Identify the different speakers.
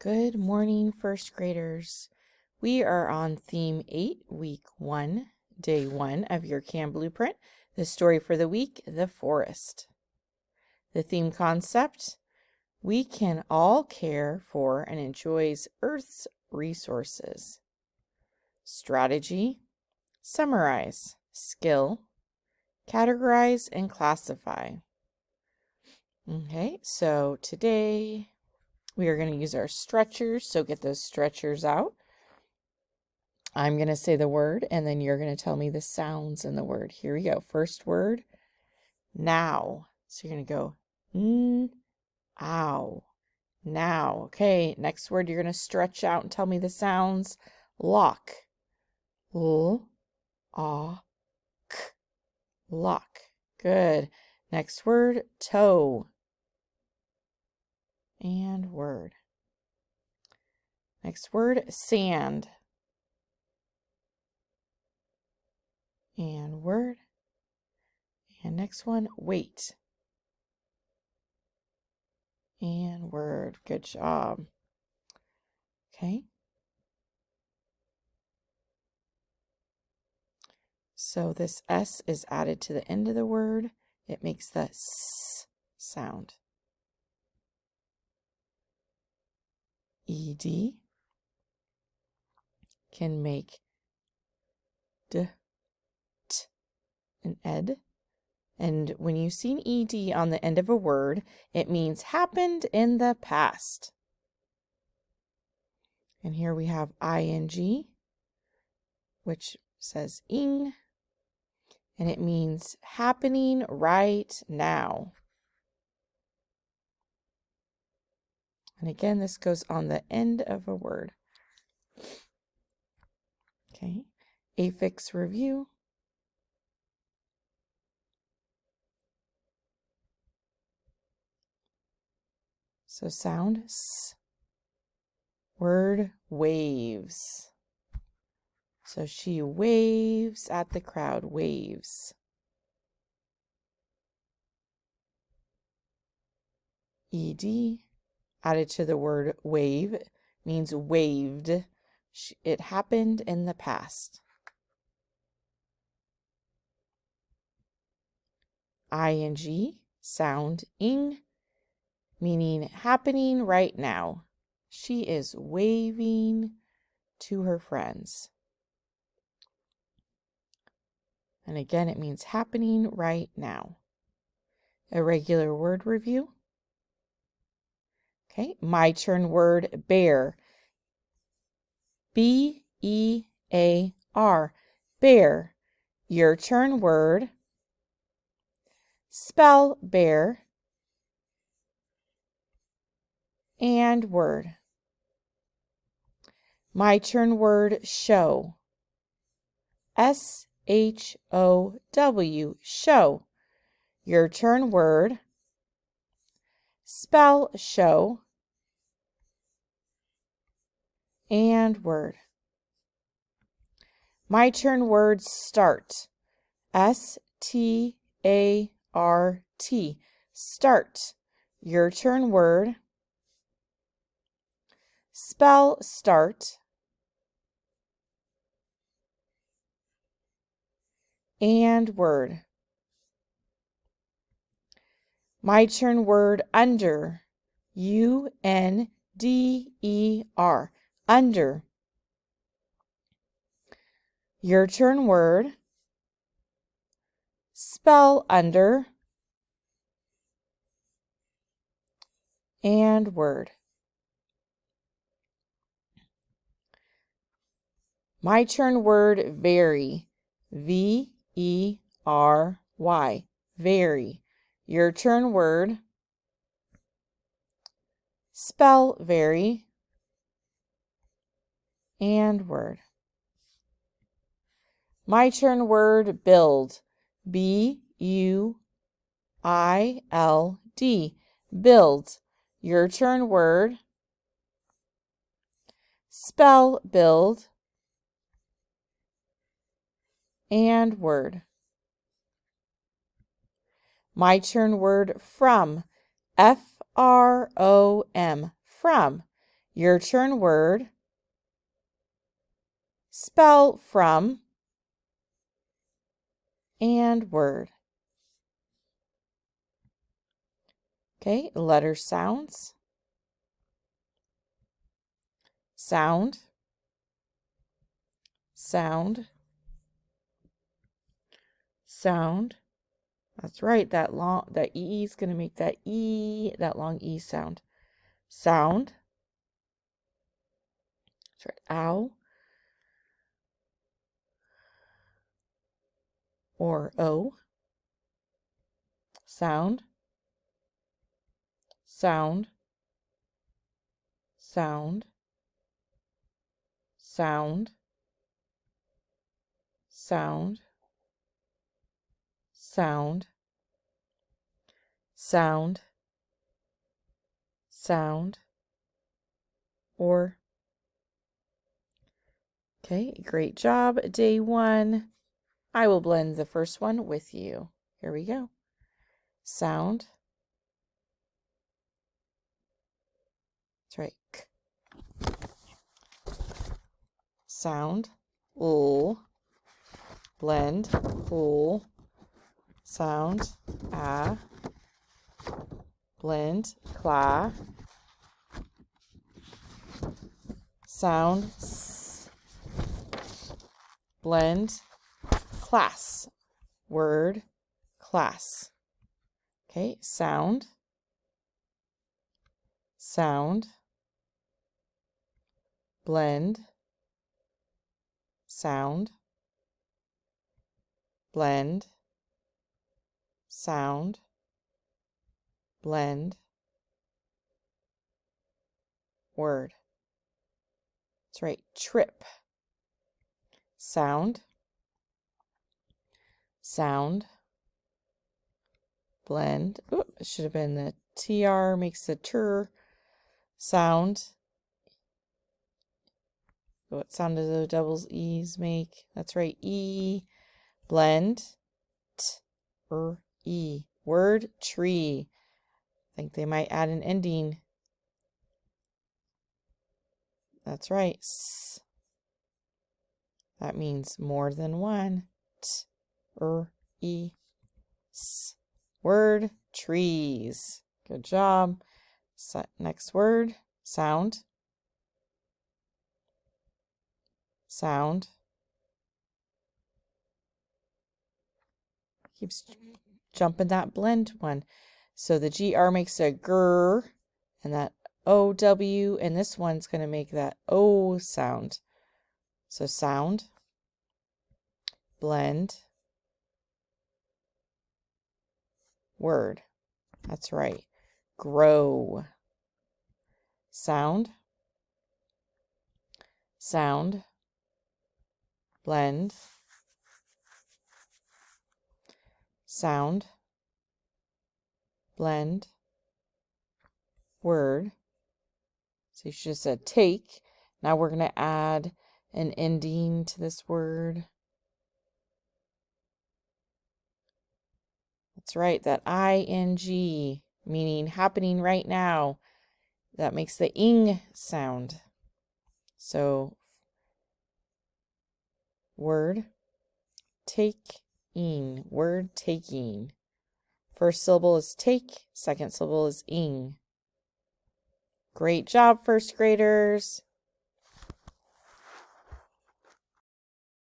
Speaker 1: Good morning, first graders. We are on theme 8, week 1, day 1 of your KAM blueprint. The story for the week, the forest. The theme concept, we can all care for and enjoy Earth's resources. Strategy, summarize, skill, categorize, and classify. Okay, so today we are going to use our stretchers, so get those stretchers out. I'm going to say the word, and then you're going to tell me the sounds in the word. Here we go. First word, now. So you're going to go, ow, now. Okay, next word, you're going to stretch out and tell me the sounds. Lock, l, ah, k, lock. Good. Next word, toe. And word. Next word, sand. And word. And next one, wait. And word. Good job. Okay. So this S is added to the end of the word. It makes the S sound. ED can make D, T, and ed. And when you see an ED on the end of a word, it means happened in the past. And here we have ING, which says ing, and it means happening right now. And again, this goes on the end of a word. Okay, affix review. So sound S. Word waves. So she waves at the crowd, waves. ED added to the word wave means waved. It happened in the past. ING, sound ing, meaning happening right now. She is waving to her friends. And again, it means happening right now. Irregular word review. Okay, my turn word, bear. B-E-A-R, bear. Your turn word, spell bear. And word. My turn word, show. S-H-O-W, show. Your turn word, spell show. And word. My turn word, start. S-T-A-R-T, start. Your turn word, spell start. And word. My turn word, under. U-N-D-E-R, under. Your turn word, spell under. And word. My turn word, vary. V-E-R-Y, vary. Your turn word, spell vary. And word. My turn word, build. B-U-I-L-D, build. Your turn word, spell build. And word. My turn word, from. F-R-O-M, from. Your turn word. Spell from and word. Okay, letter sounds. Sound. Sound. Sound. That's right. That E is going to make that long E sound. Sound. That's right. Ow. Or O. Sound. Sound. Sound. Sound. Sound. Sound. Sound. Sound. Or. Okay, great job. Day 1. I will blend the first one with you. Here we go. Sound. That's right. K. Sound. L. Blend. L. Sound. A. Blend. Cla. Sound. S. Blend. Class. Word. Class. Okay, sound. Sound. Blend. Sound. Blend. Sound. Blend. Word. That's right. Trip. Sound. Sound. Blend. Oop, it should have been the TR makes the tur. Sound. What sound do the doubles E's make? That's right. E. Blend. E. Word. Tree. I think they might add an ending. That's right. S. That means more than one. E. S. Word. Trees. Good job. Next word. Sound. Sound. Keeps jumping that blend one. So the GR makes a grr, and that OW, and this one's going to make that O sound. So sound. Blend. Word. That's right. Grow. Sound. Sound. Blend. Sound. Blend. Word. So you should have said take. Now we're going to add an ending to this word. That's right, that ing, meaning happening right now. That makes the ing sound. So, word, taking, word taking. First syllable is take, second syllable is ing. Great job, first graders.